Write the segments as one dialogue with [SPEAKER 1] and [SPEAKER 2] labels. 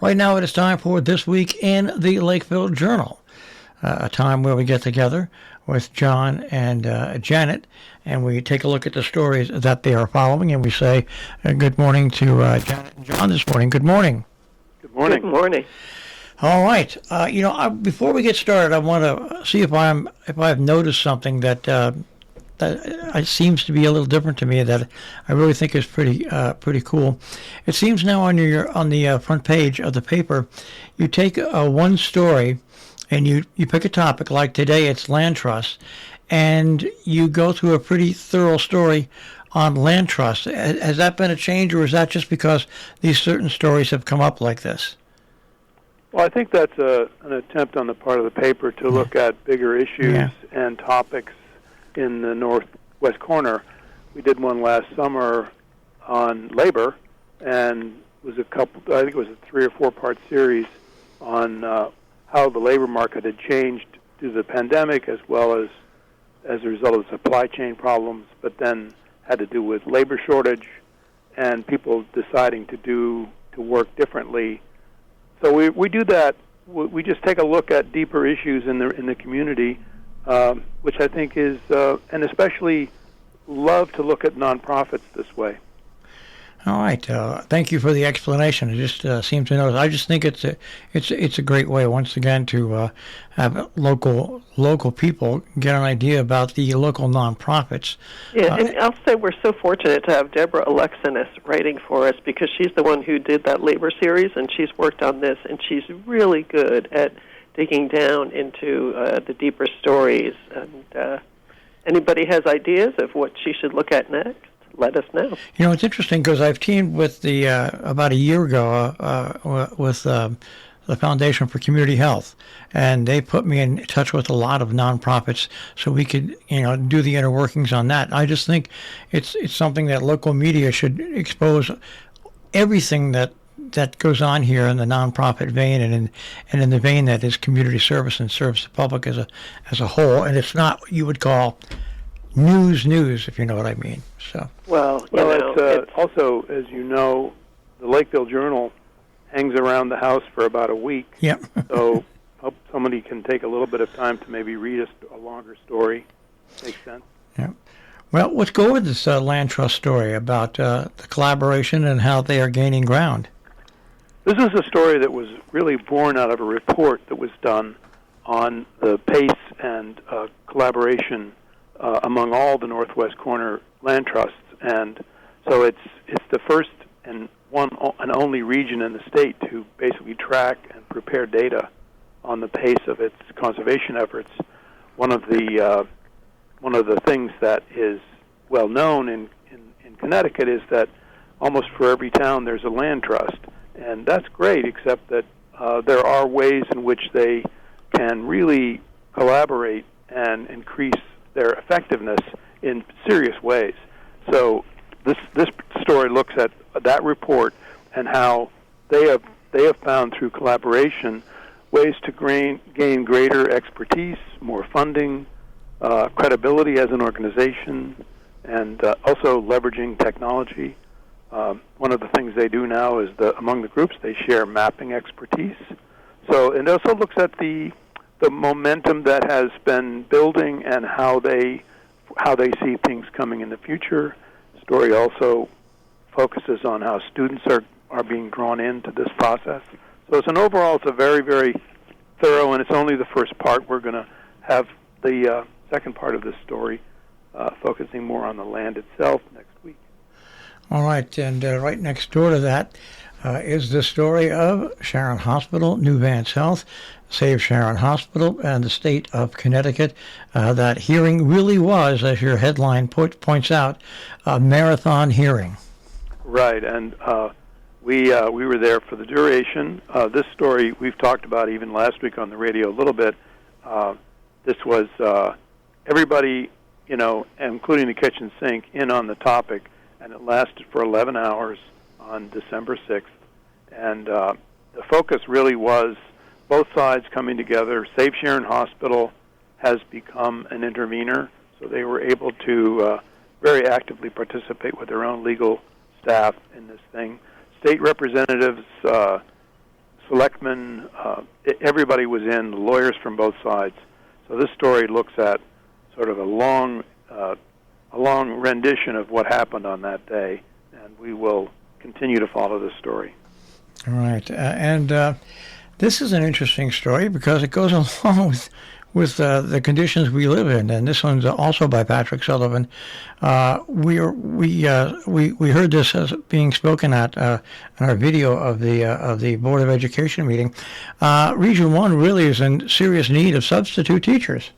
[SPEAKER 1] Right now it is time for This Week in the Lakeville Journal, a time where we get together with John and Janet, and we take a look at the stories that they are following, and we say good morning to Janet and John this morning. Good morning.
[SPEAKER 2] Good morning.
[SPEAKER 3] Good morning.
[SPEAKER 1] All right. Before we get started, I want to see if I've noticed something that it seems to be a little different to me that I really think is pretty cool. It seems now on the front page of the paper, you take one story and you pick a topic, like today it's land trusts, and you go through a pretty thorough story on land trusts. Has that been a change, or is that just because these certain stories have come up like this?
[SPEAKER 2] Well, I think that's an attempt on the part of the paper to look at bigger issues and topics in the northwest corner. We did one last summer on labor, and I think it was a 3 or 4 part series on how the labor market had changed due to the pandemic, as well as a result of supply chain problems, but then had to do with labor shortage and people deciding to work differently. So we do that. We just take a look at deeper issues in the community, which I think is, and especially love to look at nonprofits this way.
[SPEAKER 1] All right. Thank you for the explanation. I just seem to notice. I just think it's a great way, once again, to have local people get an idea about the local nonprofits.
[SPEAKER 3] Yeah, and I'll say we're so fortunate to have Deborah Alexanis writing for us, because she's the one who did that labor series, and she's worked on this, and she's really good at digging down into the deeper stories. And anybody has ideas of what she should look at next, let us know.
[SPEAKER 1] You know, it's interesting because I've teamed with the about a year ago with the Foundation for Community Health, and they put me in touch with a lot of nonprofits so we could, do the inner workings on that. I just think it's something that local media should expose everything that goes on here in the nonprofit vein and in the vein that is community service and serves the public as a whole, and it's not what you would call news, if you know what I mean. So
[SPEAKER 2] it's also, as you know, the Lakeville Journal hangs around the house for about a week.
[SPEAKER 1] Yep.
[SPEAKER 2] So hope somebody can take a little bit of time to maybe read a longer story. Makes sense.
[SPEAKER 1] Yeah. Well, let's go with this land trust story about the collaboration and how they are gaining ground.
[SPEAKER 2] This is a story that was really born out of a report that was done on the pace and collaboration among all the Northwest Corner land trusts, and so it's the first and one and only region in the state to basically track and prepare data on the pace of its conservation efforts. One of the things that is well known in Connecticut is that almost for every town there's a land trust, and that's great, except that there are ways in which they can really collaborate and increase their effectiveness in serious ways. So this story looks at that report and how they have found through collaboration ways to gain greater expertise, more funding, credibility as an organization, and also leveraging technology. One of the things they do now is among the groups they share mapping expertise. So it also looks at the momentum that has been building and how they see things coming in the future. The story also focuses on how students are being drawn into this process. So it's a very, very thorough, and it's only the first part. We're going to have the second part of this story focusing more on the land itself next week.
[SPEAKER 1] All right, and right next door to that is the story of Sharon Hospital, New Vance Health, Save Sharon Hospital, and the state of Connecticut. That hearing really was, as your headline points out, a marathon hearing.
[SPEAKER 2] Right, and we were there for the duration. This story we've talked about even last week on the radio a little bit. This was everybody, including the kitchen sink, in on the topic, and it lasted for 11 hours on December 6th. And the focus really was both sides coming together. Save Sharon Hospital has become an intervener, so they were able to very actively participate with their own legal staff in this thing. State representatives selectmen, everybody was in, the lawyers from both sides. So this story looks at sort of a long rendition of what happened on that day, and we will continue to follow this story.
[SPEAKER 1] All right, and this is an interesting story because it goes along with the conditions we live in, and this one's also by Patrick Sullivan. We heard this as being spoken at in our video of the Board of Education meeting. Region 1 really is in serious need of substitute teachers.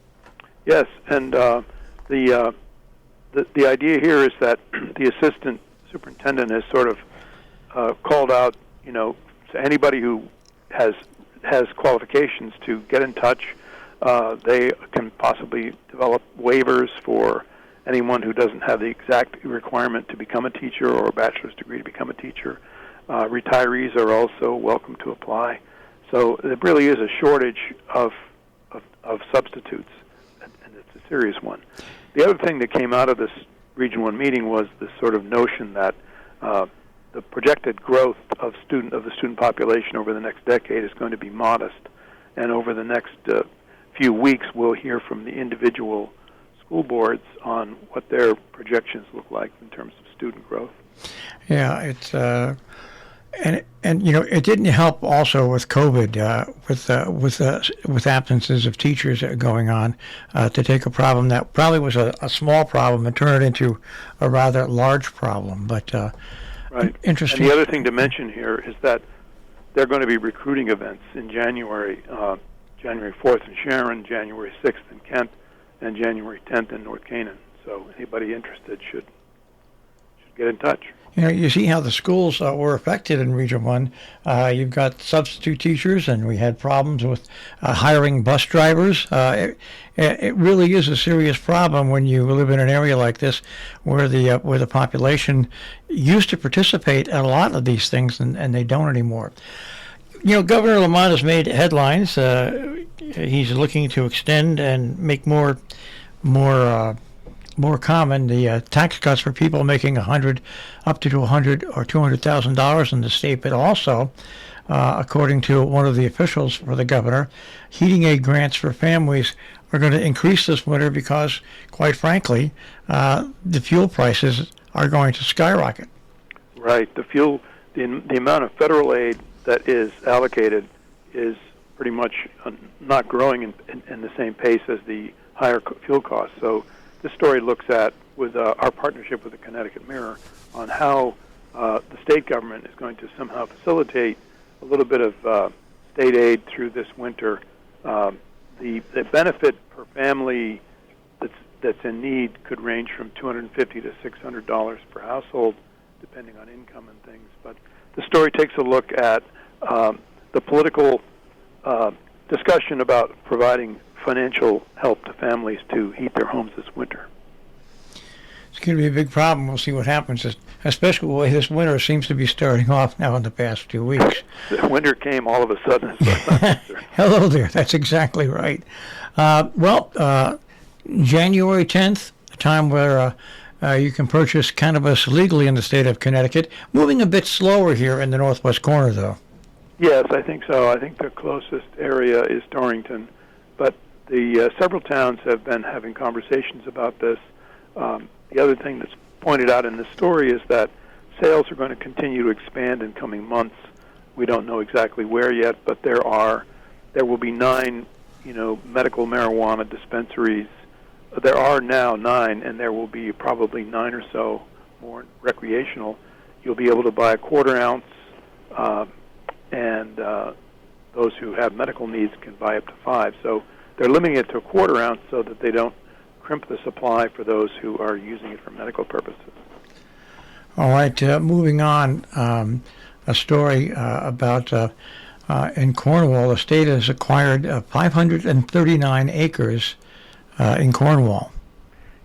[SPEAKER 2] Yes, and the idea here is that the assistant superintendent has sort of called out, to anybody who has qualifications to get in touch. They can possibly develop waivers for anyone who doesn't have the exact requirement to become a teacher or a bachelor's degree to become a teacher. Retirees are also welcome to apply. So there really is a shortage of substitutes, and it's a serious one. The other thing that came out of this Region 1 meeting was this sort of notion that the projected growth of the student population over the next decade is going to be modest, and over the next few weeks we'll hear from the individual school boards on what their projections look like in terms of student growth.
[SPEAKER 1] Yeah, it's and it didn't help also with COVID, with absences of teachers going on, to take a problem that probably was a small problem and turn it into a rather large problem. But
[SPEAKER 2] right.
[SPEAKER 1] Interesting.
[SPEAKER 2] And the other thing to mention here is that there are going to be recruiting events in January. January 4th in Sharon, January 6th in Kent, and January 10th in North Canaan. So anybody interested should get in touch.
[SPEAKER 1] You see how the schools were affected in Region 1. You've got substitute teachers, and we had problems with hiring bus drivers. It really is a serious problem when you live in an area like this where the population used to participate in a lot of these things, and they don't anymore. Governor Lamont has made headlines. He's looking to extend and make more common the tax cuts for people making up to $100,000 or $200,000 in the state, but also, according to one of the officials for the governor, heating aid grants for families are going to increase this winter because, quite frankly, the fuel prices are going to skyrocket.
[SPEAKER 2] Right. The amount of federal aid that is allocated is pretty much not growing in the same pace as the higher fuel costs. So this story looks at, with our partnership with the Connecticut Mirror, on how the state government is going to somehow facilitate a little bit of state aid through this winter. The benefit per family that's in need could range from $250 to $600 per household, depending on income and things. But the story takes a look at the political discussion about providing financial help to families to heat their homes this winter.
[SPEAKER 1] It's going to be a big problem. We'll see what happens, especially the way this winter seems to be starting off now in the past few weeks.
[SPEAKER 2] The winter came all of a sudden.
[SPEAKER 1] Hello there. That's exactly right. January 10th, a time where you can purchase cannabis legally in the state of Connecticut. Moving a bit slower here in the northwest corner, though.
[SPEAKER 2] Yes, I think so. I think the closest area is Torrington, but the several towns have been having conversations about this. The other thing that's pointed out in this story is that sales are going to continue to expand in coming months. We don't know exactly where yet, but there will be 9, medical marijuana dispensaries. There are now 9, and there will be probably 9 or so more recreational. You'll be able to buy a quarter ounce, and those who have medical needs can buy up to 5. So they're limiting it to a quarter ounce so that they don't crimp the supply for those who are using it for medical purposes.
[SPEAKER 1] All right, moving on, a story about in Cornwall. The state has acquired 539 acres in Cornwall.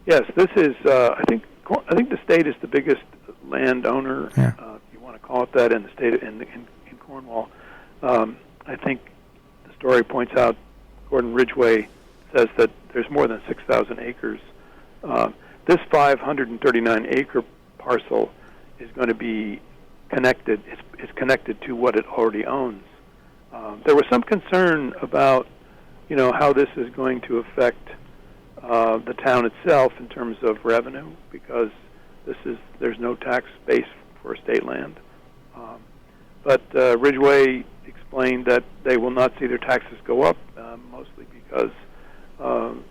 [SPEAKER 2] Yes, this is. I think the state is the biggest landowner, if you want to call it that, in the state in Cornwall. I think the story points out Gordon Ridgway says that there's more than 6,000 acres. This 539-acre parcel is going to be connected. It's connected to what it already owns. There was some concern about, how this is going to affect the town itself in terms of revenue, because there's no tax base for state land. But Ridgway explained that they will not see their taxes go up, mostly because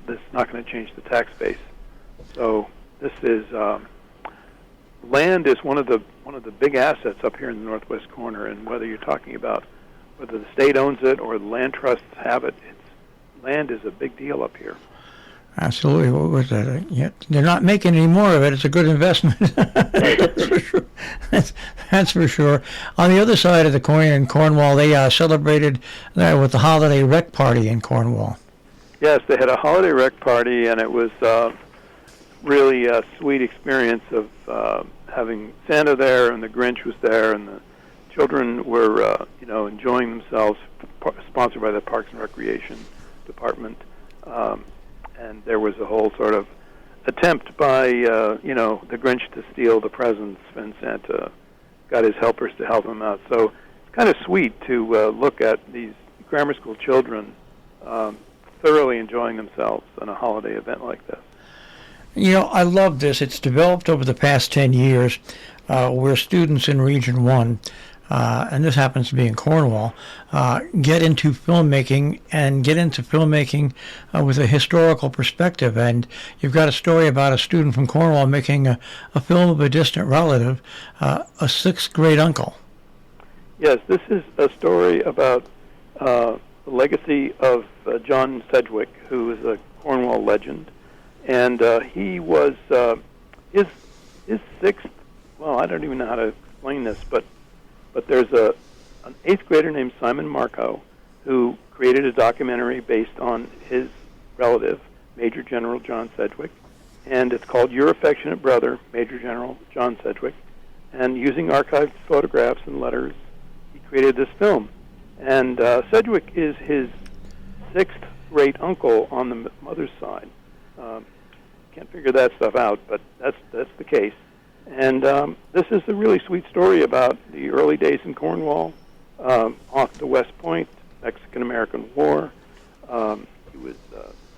[SPEAKER 2] this is not going to change the tax base. So this is land is one of the big assets up here in the northwest corner, and whether you're talking about whether the state owns it or the land trusts have it, land is a big deal up here.
[SPEAKER 1] Absolutely. What was that? Yeah, they're not making any more of it. It's a good investment. That's for sure. That's for sure. On the other side of the coin in Cornwall, they celebrated with the holiday rec party in Cornwall.
[SPEAKER 2] Yes, they had a holiday rec party, and it was really a sweet experience of having Santa there, and the Grinch was there, and the children were, enjoying themselves, sponsored by the Parks and Recreation Department. And there was a whole sort of attempt by, the Grinch to steal the presents, and Santa got his helpers to help him out. So it's kind of sweet to look at these grammar school children thoroughly enjoying themselves on a holiday event like this.
[SPEAKER 1] I love this. It's developed over the past 10 years where students in Region 1, and this happens to be in Cornwall, get into filmmaking with a historical perspective. And you've got a story about a student from Cornwall making a film of a distant relative, a sixth grade uncle. Yes,
[SPEAKER 2] this is a story about the legacy of John Sedgwick, who is a Cornwall legend. And he was his sixth, well, I don't even know how to explain this, but there's an eighth grader named Simon Marco who created a documentary based on his relative, Major General John Sedgwick, and it's called Your Affectionate Brother, Major General John Sedgwick. And using archived photographs and letters, he created this film. And Sedgwick is his sixth great uncle on the mother's side. Can't figure that stuff out, but that's the case. And this is a really sweet story about the early days in Cornwall, off to West Point, Mexican-American War. He was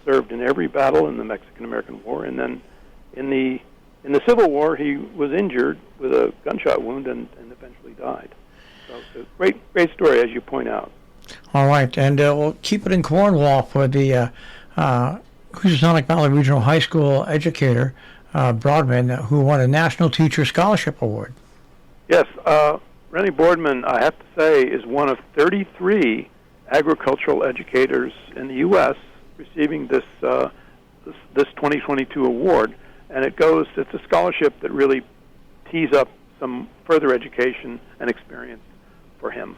[SPEAKER 2] served in every battle in the Mexican-American War, and then in the Civil War he was injured with a gunshot wound and eventually died. So it's a great story, as you point out.
[SPEAKER 1] All right, and we'll keep it in Cornwall for the Housatonic Valley Regional High School educator, Broadman, who won a National Teacher Scholarship Award.
[SPEAKER 2] Yes, Rennie Boardman, I have to say, is one of 33 agricultural educators in the U.S. receiving this 2022 award, and it's a scholarship that really tees up some further education and experience for him.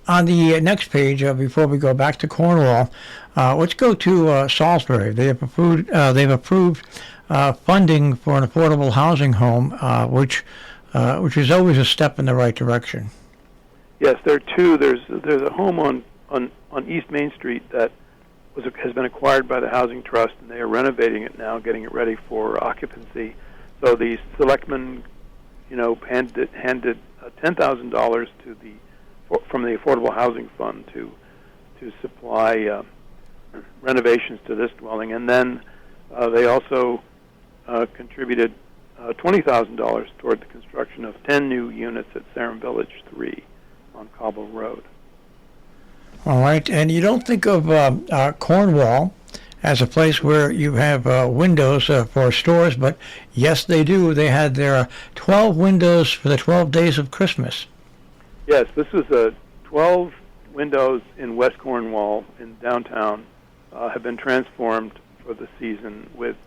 [SPEAKER 1] On the next page, before we go back to Cornwall, let's go to Salisbury. They've approved funding for an affordable housing home, which is always a step in the right direction.
[SPEAKER 2] Yes, there are two. There's a home on East Main Street that has been acquired by the Housing Trust, and they are renovating it now, getting it ready for occupancy. So the selectmen, handed $10,000 from the Affordable Housing Fund to supply renovations to this dwelling, and then they also contributed $20,000 toward the construction of 10 new units at Sarum Village 3 on Cobble Road.
[SPEAKER 1] All right, and you don't think of Cornwall as a place where you have windows for stores, but yes, they do. They had their 12 windows for the 12 days of Christmas.
[SPEAKER 2] Yes, this was 12 windows in West Cornwall in downtown have been transformed for the season with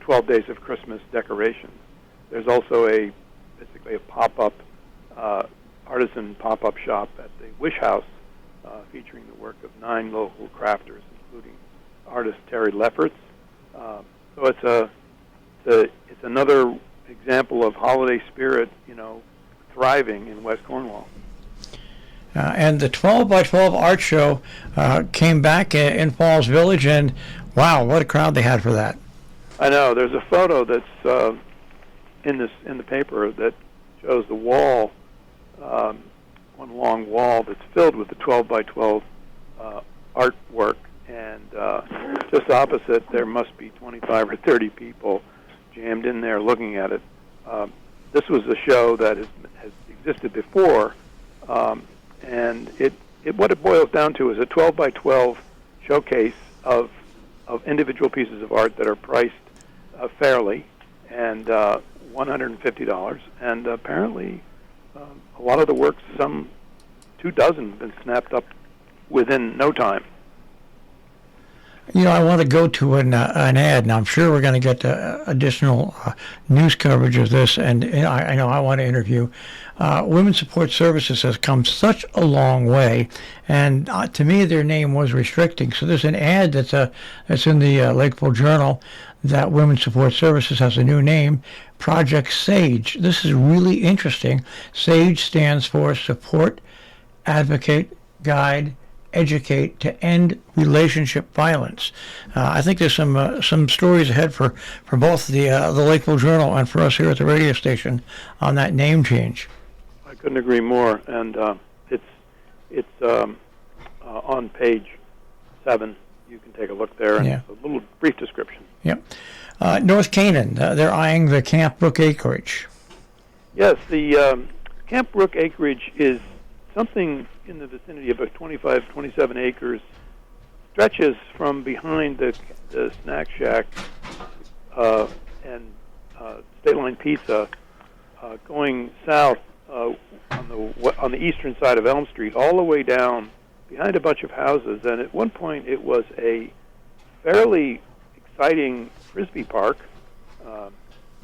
[SPEAKER 2] 12 days of Christmas decorations. There's also basically a pop-up, artisan pop-up shop at the Wish House featuring the work of 9 local crafters, including artist Terry Lefferts. So it's another example of holiday spirit, thriving in West Cornwall.
[SPEAKER 1] And the 12 by 12 art show came back in Falls Village, and wow, what a crowd they had for that.
[SPEAKER 2] I know. There's a photo that's in the paper that shows the wall. One one long wall that's filled with the 12 by 12 artwork, and just opposite there must be 25 or 30 people jammed in there looking at it. This was a show that has existed before, and what it boils down to is a 12 by 12 showcase of individual pieces of art that are priced fairly, and $150. And apparently, a lot of the works, some 24, have been snapped up within no time.
[SPEAKER 1] You know, I want to go to an ad, and I'm sure we're going to get additional news coverage of this. And I know I want to interview. Women's Support Services has come such a long way, and to me, their name was restricting. So there's an ad that's in the Lakeville Journal that Women's Support Services has a new name, Project SAGE. This is really interesting. SAGE stands for Support, Advocate, Guide, Educate to End Relationship Violence. I think there's some stories ahead for both the Lakeville Journal and for us here at the radio station on that name change.
[SPEAKER 2] I couldn't agree more, and it's on page 7. You can take a look there, and a little brief description.
[SPEAKER 1] Yep. North Canaan, they're eyeing the Camp Brook acreage.
[SPEAKER 2] Yes, the Camp Brook acreage is something in the vicinity of 25, 27 acres, stretches from behind the snack shack and State Line Pizza, going south on the eastern side of Elm Street, all the way down behind a bunch of houses. And at one point, it was a fairly exciting frisbee park,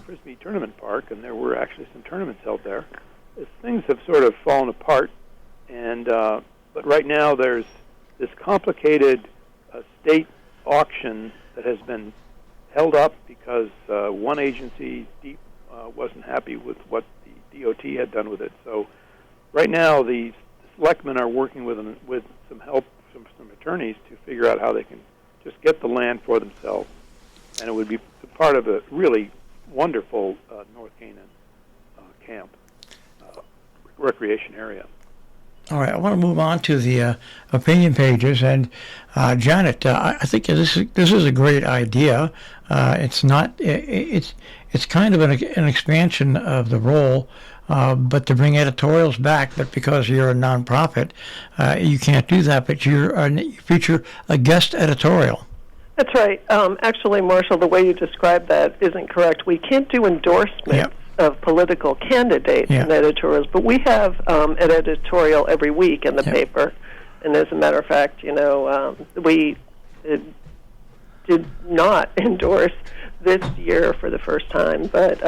[SPEAKER 2] frisbee tournament park, and there were actually some tournaments held there. As things have sort of fallen apart. And but right now there's this complicated state auction that has been held up because one agency wasn't happy with what the DOT had done with it. So right now the selectmen are working with some help from some attorneys to figure out how they can just get the land for themselves, and it would be part of a really wonderful North Canaan camp recreation area.
[SPEAKER 1] All right, I want to move on to the opinion pages, and Janet, I think this is a great idea. It's not it's kind of an expansion of the role, but to bring editorials back. But because you're a nonprofit, you can't do that. But you feature a guest editorial.
[SPEAKER 3] That's right. Actually, Marshall, the way you described that isn't correct. We can't do endorsements of political candidates in editorials, but we have an editorial every week in the paper. And as a matter of fact, we did not endorse this year for the first time, but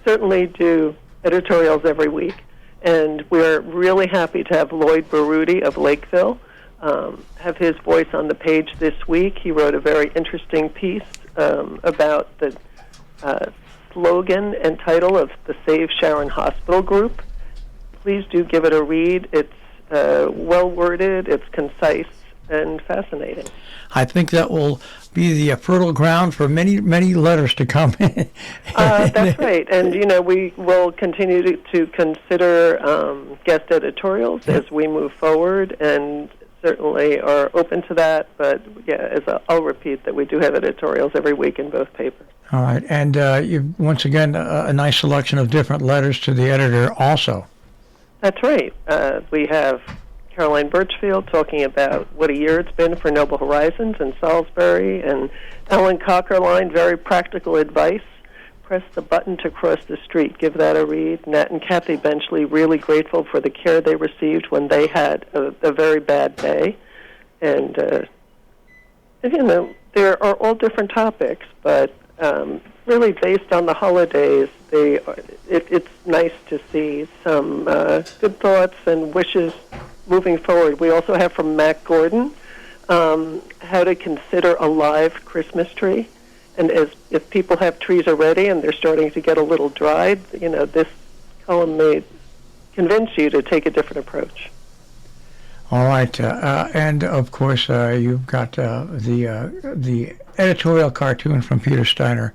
[SPEAKER 3] certainly do editorials every week. And we're really happy to have Lloyd Baruti of Lakeville have his voice on the page this week. He wrote a very interesting piece about the slogan and title of the Save Sharon Hospital Group. Please do give it a read. It's well worded, it's concise, and fascinating.
[SPEAKER 1] I think that will be the fertile ground for many, many letters to come.
[SPEAKER 3] That's right. And, we will continue to consider guest editorials as we move forward, and certainly are open to that. But, I'll repeat that we do have editorials every week in both papers.
[SPEAKER 1] All right. And you've, once again, a nice selection of different letters to the editor also.
[SPEAKER 3] That's right. We have Caroline Birchfield talking about what a year it's been for Noble Horizons in Salisbury, and Ellen Cockerline, very practical advice. Press the button to cross the street. Give that a read. Nat and Kathy Benchley, really grateful for the care they received when they had a very bad day. And there are all different topics, but really based on the holidays, it's nice to see some good thoughts and wishes moving forward. We also have from Matt Gordon how to consider a live Christmas tree. And if people have trees already and they're starting to get a little dried, this column may convince you to take a different approach.
[SPEAKER 1] All right, and of course you've got the editorial cartoon from Peter Steiner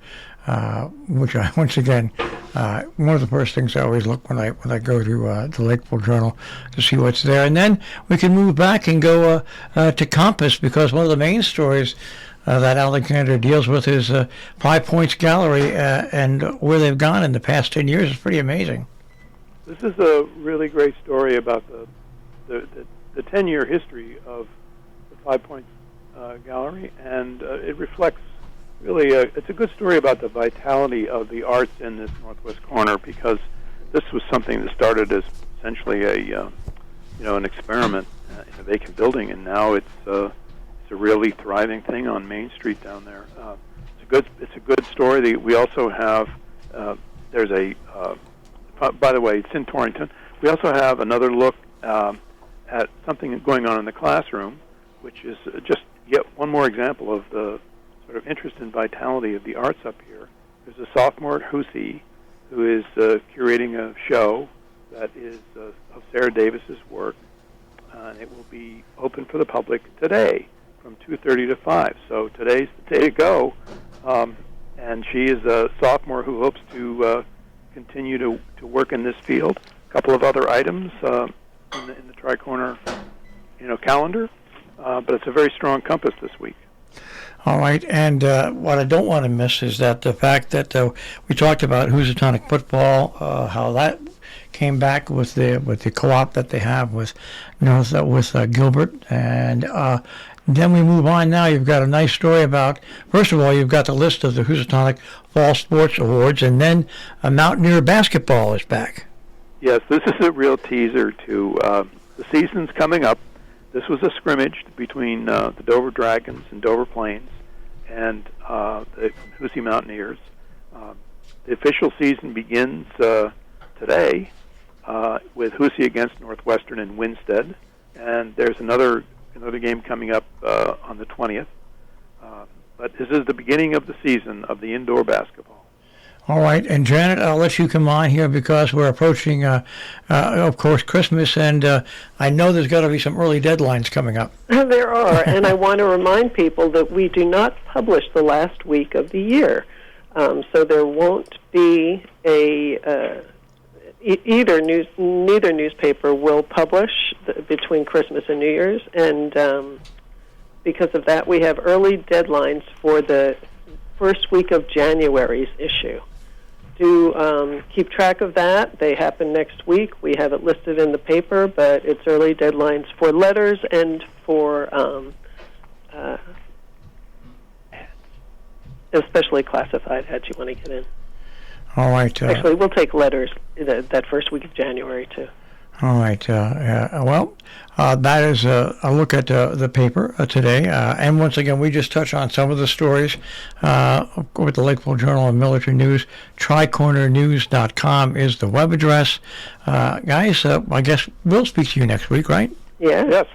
[SPEAKER 1] which I once again one of the first things I always look when I go to the Lakeville Journal to see what's there, and then we can move back and go to Compass, because one of the main stories that Alexander deals with is 5 Points Gallery and where they've gone in the past 10 years. Is pretty amazing.
[SPEAKER 2] This is a really great story about the 10-year history of the 5 Points Gallery, and it reflects really it's a good story about the vitality of the arts in this northwest corner, because this was something that started as essentially an experiment in a vacant building, and now it's a really thriving thing on Main Street down there. It's a good story. We also have there's a by the way, it's in Torrington. We also have another look at something going on in the classroom, which is just yet one more example of the sort of interest and vitality of the arts up here. There's a sophomore at Hoosey who is curating a show that is of Sarah Davis's work, and it will be open for the public today from 2:30 to 5. So today's the day to go, and she is a sophomore who hopes to continue to work in this field. A couple of other items in the Tri-Corner calendar, but it's a very strong Compass this week.
[SPEAKER 1] All right, and what I don't want to miss is that the fact that we talked about Housatonic football, how that came back with the co-op that they have with Gilbert, and then we move on. Now you've got a nice story about, first of all, you've got the list of the Housatonic Fall Sports Awards, and then Mountaineer basketball is back.
[SPEAKER 2] Yes, this is a real teaser to the season's coming up. This was a scrimmage between the Dover Dragons and Dover Plains and the Hoosey Mountaineers. The official season begins today with Hoosey against Northwestern in Winstead, and there's another game coming up on the 20th. But this is the beginning of the season of the indoor basketball.
[SPEAKER 1] All right, and Janet, I'll let you come on here because we're approaching, of course, Christmas, and I know there's got to be some early deadlines coming up.
[SPEAKER 3] There are, and I want to remind people that we do not publish the last week of the year, so there won't be neither newspaper will publish between Christmas and New Year's, and because of that, we have early deadlines for the first week of January's issue. Do keep track of that. They happen next week. We have it listed in the paper, but it's early deadlines for letters and for especially classified ads you want to get in.
[SPEAKER 1] All right.
[SPEAKER 3] Actually, we'll take letters that first week of January, too.
[SPEAKER 1] All right. Well, that is a look at the paper today. And once again, we just touched on some of the stories with the Lakeville Journal and Millerton News. TricornerNews.com is the web address. Guys, I guess we'll speak to you next week, right?
[SPEAKER 3] Yeah.
[SPEAKER 2] Yes.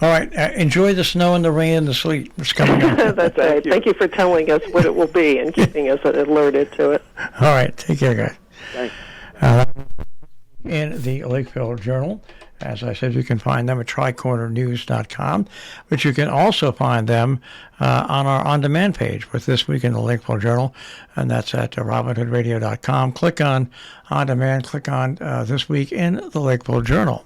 [SPEAKER 1] All right. Enjoy the snow and the rain and the sleet. It's coming up.
[SPEAKER 3] That's right. Thank you for telling us what it will be and keeping us alerted to it.
[SPEAKER 1] All right. Take care, guys.
[SPEAKER 2] Thanks.
[SPEAKER 1] In the Lakeville Journal. As I said, you can find them at TricornerNews.com, but you can also find them on our on-demand page with This Week in the Lakeville Journal, and that's at RobinHoodRadio.com. Click on On Demand, click on This Week in the Lakeville Journal.